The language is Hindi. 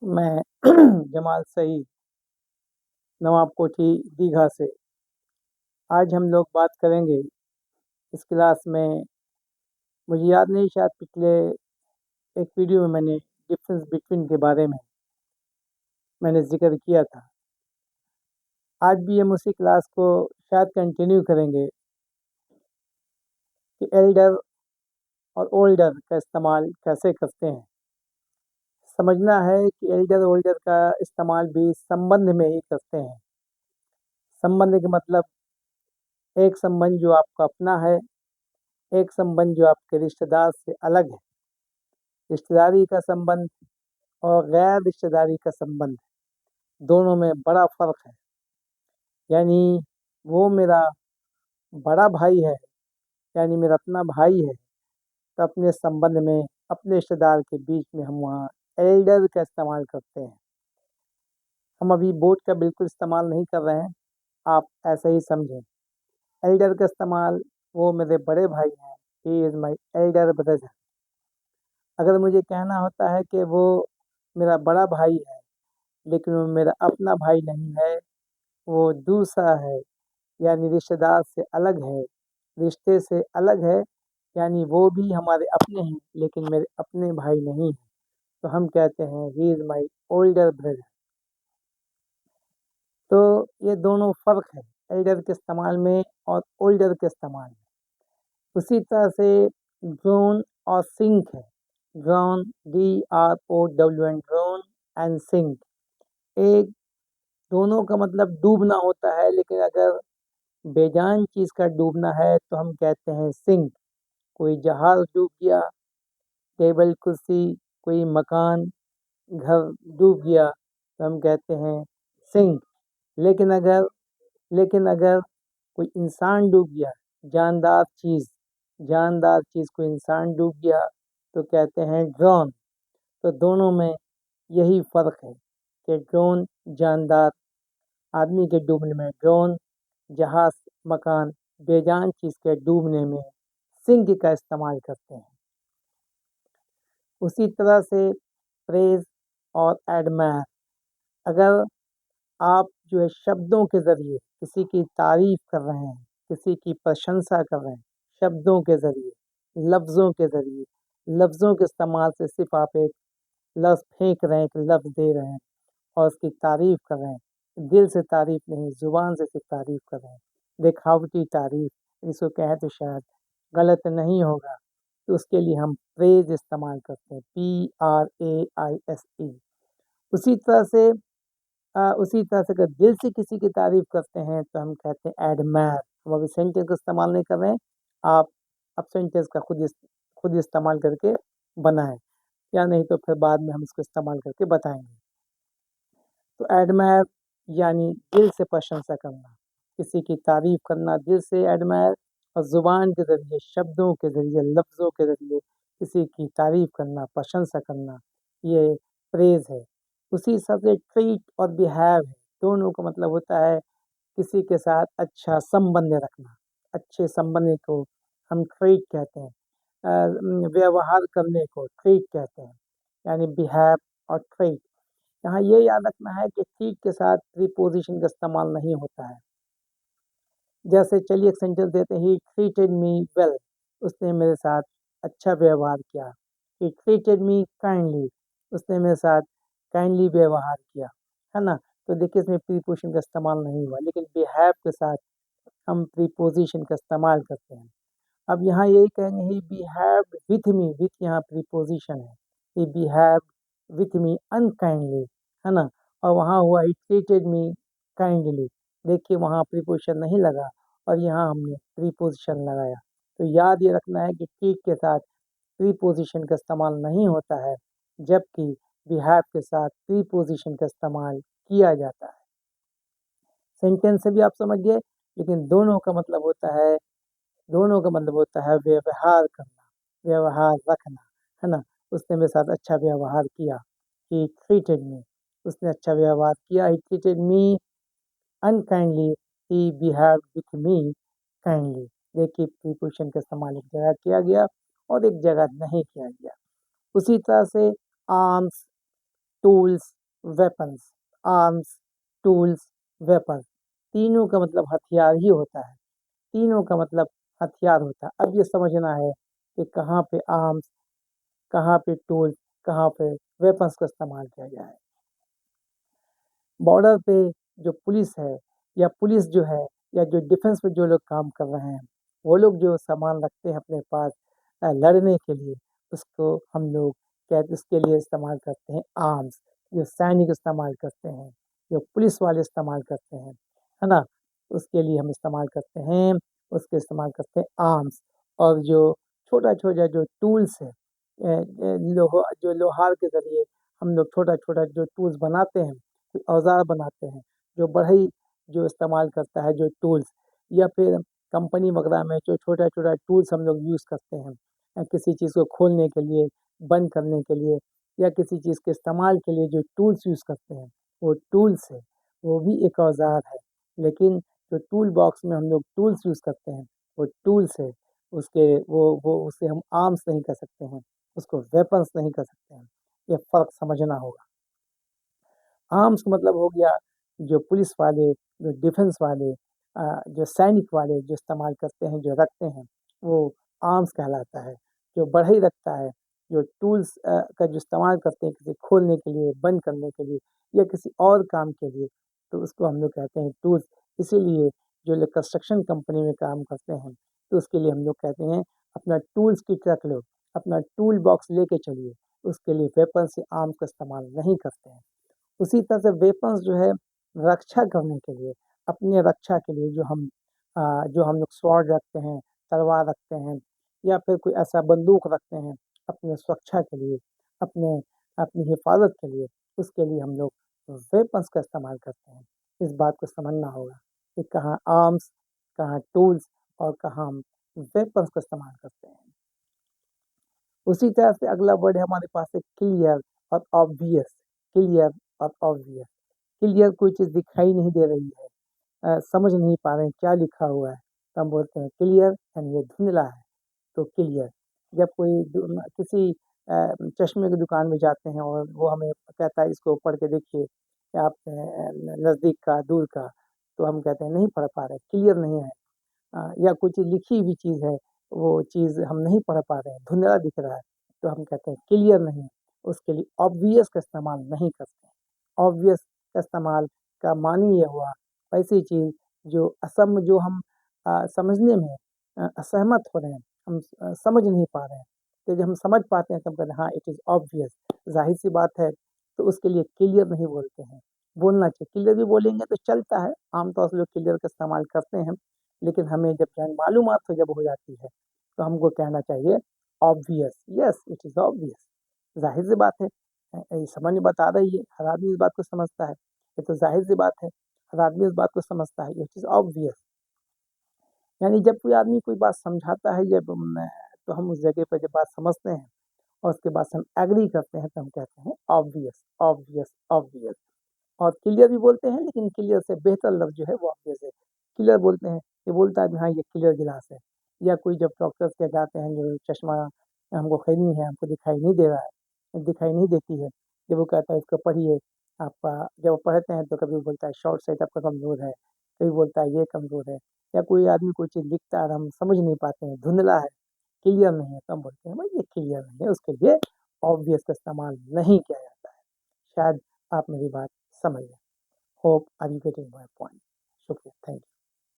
मैं जमाल सईद नवाब कोठी दीघा से। आज हम लोग बात करेंगे इस क्लास में। मुझे याद नहीं, शायद पिछले एक वीडियो में मैंने डिफरेंस बिटवीन के बारे में मैंने जिक्र किया था। आज भी हम उसी क्लास को शायद कंटिन्यू करेंगे कि एल्डर और ओल्डर का इस्तेमाल कैसे करते हैं। समझना है कि एल्डर ओल्डर का इस्तेमाल भी संबंध में ही करते हैं। संबंध के मतलब एक संबंध जो आपका अपना है, एक संबंध जो आपके रिश्तेदार से अलग है। रिश्तेदारी का संबंध और गैर रिश्तेदारी का संबंध, दोनों में बड़ा फर्क है। यानी वो मेरा बड़ा भाई है, यानी मेरा अपना भाई है, तो अपने संबंध में अपने रिश्तेदार के बीच में हम वहाँ एल्डर का इस्तेमाल करते हैं। हम अभी बोट का बिल्कुल इस्तेमाल नहीं कर रहे हैं, आप ऐसे ही समझें। एल्डर का इस्तेमाल, वो मेरे बड़े भाई हैं, he is my elder brother. अगर मुझे कहना होता है कि वो मेरा बड़ा भाई है लेकिन वो मेरा अपना भाई नहीं है, वो दूसरा है, यानी रिश्तेदार से अलग है, रिश्ते से अलग है, यानी वो भी हमारे अपने हैं लेकिन मेरे अपने भाई नहीं हैं, तो हम कहते हैं he is my older brother. तो ये दोनों फ़र्क है एल्डर के इस्तेमाल में और ओल्डर के इस्तेमाल में। उसी तरह से ड्रोन और सिंक है। Drone, DROWN, drone and sink. एक दोनों का मतलब डूबना होता है, लेकिन अगर बेजान चीज़ का डूबना है तो हम कहते हैं सिंक। कोई जहाज़ डूब गया, टेबल कुर्सी, कोई मकान, घर डूब गया तो हम कहते हैं सिंक। लेकिन अगर लेकिन अगर कोई इंसान डूब गया, जानदार चीज़ जानदार चीज़ कोई इंसान डूब गया तो कहते हैं ड्रोन। तो दोनों में यही फ़र्क है कि ड्रोन जानदार आदमी के डूबने में ड्रोन, जहाज़, मकान, बेजान चीज़ के डूबने में सिंक का इस्तेमाल करते हैं। उसी तरह से प्रेज़ और एडमायर। अगर आप जो है शब्दों के ज़रिए किसी की तारीफ़ कर रहे हैं, किसी की प्रशंसा कर रहे हैं, शब्दों के ज़रिए, लफ्ज़ों के ज़रिए, लफ्ज़ों के इस्तेमाल से सिर्फ़ आप एक लफ्ज़ फेंक रहे हैं, एक लफ्ज़ दे रहे हैं और उसकी तारीफ़ कर रहे हैं। दिल से तारीफ़ नहीं, ज़ुबान से सिर्फ़ तारीफ़ कर रहे हैं। दिखावटी तारीफ़, इसको कहें तो शायद गलत नहीं होगा, तो उसके लिए हम प्रेज़ इस्तेमाल करते हैं, PRAISE। उसी तरह से अगर दिल से किसी की तारीफ़ करते हैं तो हम कहते हैं एडमायर। हम अभी सेंटेंस का इस्तेमाल नहीं कर रहे हैं, आप अब सेंटेंस का खुद इस्तेमाल करके बनाएँ, या नहीं तो फिर बाद में हम इसको इस्तेमाल करके बताएँगे। तो एडमायर यानी दिल से प्रशंसा करना, किसी की तारीफ़ करना दिल से एडमायर, और ज़ुबान के ज़रिए, शब्दों के ज़रिए, लफ्ज़ों के ज़रिए किसी की तारीफ़ करना, प्रशंसा करना, ये प्रेज़ है। उसी हिसाब से ट्रीट और बिहेव है, दोनों का मतलब होता है किसी के साथ अच्छा संबंध रखना। अच्छे संबंध को हम ट्रीट कहते हैं। व्यवहार करने को ट्रीट कहते हैं, यानी बिहेव और ट्रीट। यहाँ ये याद रखना है कि ट्रीट के साथ प्रीपोज़िशन का इस्तेमाल नहीं होता है। जैसे चलिए एक सेंटेंस देते हैं, ही ट्रीटेड मी वेल, उसने मेरे साथ अच्छा व्यवहार किया। ही ट्रीटेड मी काइंडली, उसने मेरे साथ काइंडली व्यवहार किया, है ना? तो देखिए इसमें प्रीपोज़िशन का इस्तेमाल नहीं हुआ, लेकिन बिहेव के साथ हम प्रीपोज़िशन का इस्तेमाल करते हैं। अब यहाँ यही कहेंगे ही बिहेव्ड विथ मी, विथ यहाँ प्रीपोज़िशन है। ही बिहेव्ड विथ मी अनकाइंडली, है ना? और वहाँ हुआ ही ट्रीटेड मी काइंडली। देखिए वहाँ प्रीपोज़िशन नहीं लगा और यहाँ हमने प्रीपोज़िशन लगाया। तो याद ये रखना है कि ट्रीट के साथ प्रीपोज़िशन का इस्तेमाल नहीं होता है, जबकि बिहेव के साथ प्रीपोज़िशन का इस्तेमाल किया जाता है। सेंटेंस से भी आप समझ गए, लेकिन दोनों का मतलब होता है व्यवहार करना, व्यवहार रखना, है ना? उसने मेरे साथ अच्छा व्यवहार किया, ही ट्रीटेड मी, उसने अच्छा व्यवहार किया, he treated me unkindly, he behaved with me kindly. देखिए प्रीपोज़िशन का इस्तेमाल एक जगह किया गया और एक जगह नहीं किया गया। उसी तरह से arms tools, weapons, arms, tools, weapons, तीनों का मतलब हथियार ही होता है। तीनों का मतलब हथियार होता है। अब ये समझना है कि कहाँ पे आर्म्स, कहाँ पे टूल्स, कहाँ पे वेपन्स का इस्तेमाल किया गया है। बॉर्डर पे जो पुलिस है या पुलिस जो है या जो डिफेंस में जो लोग काम कर रहे हैं, वो लोग जो सामान रखते हैं अपने पास लड़ने के लिए, उसको हम लोग क्या उसके लिए इस्तेमाल करते हैं आर्म्स। जो सैनिक इस्तेमाल करते हैं, जो पुलिस वाले इस्तेमाल करते हैं, है ना? उसके लिए हम इस्तेमाल करते हैं, उसके इस्तेमाल करते हैं आर्म्स। और जो छोटा-छोटा जो टूल्स है, जो लोहार के ज़रिए हम लोग छोटा-छोटा जो टूल्स बनाते हैं, औज़ार बनाते हैं, जो बढ़ई जो इस्तेमाल करता है जो टूल्स, या फिर कंपनी वगैरह में जो छोटा-छोटा टूल्स हम लोग यूज़ करते हैं किसी चीज़ को खोलने के लिए, बंद करने के लिए, या किसी चीज़ के इस्तेमाल के लिए जो टूल्स यूज़ करते हैं, वो टूल्स है, वो भी एक औज़ार है। लेकिन जो टूल बॉक्स में हम लोग टूल्स यूज़ करते हैं, वो टूल्स है, उसके वो उसे हम आर्म्स नहीं कह सकते हैं, उसको वेपन्स नहीं कह सकते हैं। ये फ़र्क समझना होगा। आर्म्स का मतलब हो गया जो पुलिस वाले, जो डिफेंस वाले, जो सैनिक वाले जो इस्तेमाल करते हैं, जो रखते हैं, वो आर्म्स कहलाता है। जो बढ़ई रखता है, जो टूल्स का जो इस्तेमाल करते हैं किसी खोलने के लिए, बंद करने के लिए या किसी और काम के लिए, तो उसको हम लोग कहते हैं टूल्स। इसीलिए जो लोग कंस्ट्रक्शन कंपनी में काम करते हैं, तो उसके लिए हम लोग कहते हैं अपना टूल्स किट रख लो, अपना टूल बॉक्स लेके चलिए। उसके लिए वेपन्स या आर्म्स का इस्तेमाल नहीं करते हैं। उसी तरह से वेपन्स जो है रक्षा करने के लिए, अपने रक्षा के लिए जो हम लोग स्वॉर्ड रखते हैं, तलवार रखते हैं, या फिर कोई ऐसा बंदूक रखते हैं अपने सुरक्षा के लिए, अपने अपनी हिफाज़त के लिए, उसके लिए हम लोग वेपन्स का इस्तेमाल करते हैं। इस बात को समझना होगा कि कहाँ आर्म्स, कहाँ टूल्स और कहाँ हम वेपन्स का इस्तेमाल करते हैं। उसी तरह से अगला वर्ड है हमारे पास है क्लियर और ऑब्वियस। क्लियर और ऑब्वियस। क्लियर कोई चीज़ दिखाई नहीं दे रही है, समझ नहीं पा रहे हैं क्या लिखा हुआ है, तो हम बोलते हैं क्लियर, यानी ये धुंधला है, तो क्लियर। जब कोई किसी चश्मे की दुकान में जाते हैं और वो हमें कहता है इसको पढ़ के देखिए कि आप नज़दीक का, दूर का, तो हम कहते हैं नहीं पढ़ पा रहे, क्लियर नहीं है। या कुछ लिखी हुई चीज़ है, वो चीज़ हम नहीं पढ़ पा रहे हैं, धुंधला दिख रहा है, तो हम कहते हैं क्लियर नहीं है। उसके लिए ऑब्वियस का इस्तेमाल नहीं करते हैं। ऑब्वियस का इस्तेमाल का मानी ये हुआ ऐसी चीज़ जो हम समझने में असहमत हो रहे हैं, हम समझ नहीं पा रहे हैं। तो जब हम समझ पाते हैं तो हम कहते हैं हाँ, इट इज़ ऑब्वियस, ज़ाहिर-सी बात है, तो उसके लिए क्लियर नहीं बोलते हैं। बोलना चाहिए, क्लियर भी बोलेंगे तो चलता है, आम तौर से लोग क्लियर का इस्तेमाल करते हैं। लेकिन हमें जब मालूमात तो जब हो जाती है, तो हमको कहना चाहिए obvious, yes it is obvious. ज़ाहिर-सी बात है, ये समझ में बात आ रही है, हर आदमी इस बात को समझता है। ये तो ज़ाहिर-सी बात है, हर आदमी इस बात को समझता है, इट इज़ ऑब्वियस। यानी जब कोई आदमी कोई बात समझाता है, तो हम उस जगह पे जब बात समझते हैं और उसके बाद से हम एग्री करते हैं, तो हम कहते हैं ऑब्वियस, ऑब्वियस, ऑब्वियस। और क्लियर भी बोलते हैं, लेकिन क्लियर से बेहतर लफ्ज़ जो है वो ऑब्वियस है। क्लियर बोलते हैं, ये बोलता है कि हाँ, ये क्लियर गिलास है। या कोई जब डॉक्टर्स के जाते हैं जो चश्मा हमको खरीदनी है, हमको दिखाई नहीं दे रहा है, दिखाई नहीं देती है, जब वो कहता है इसको पढ़िए, आपका जब वो पढ़ते हैं तो कभी वो बोलता है शॉर्ट साइट आपका कमज़ोर है, कभी बोलता है ये कमज़ोर है। या कोई आदमी कोई चीज़ लिखता है और हम समझ नहीं पाते हैं, धुंधला है, क्लियर नहीं है, तो हम बोलते हैं भाई ये क्लियर नहीं है, उसके लिए ऑब्वियस का इस्तेमाल नहीं किया जाता है। शायद आप मेरी बात समझ गए। Hope are you getting my point? शुक्रिया, थैंक यू।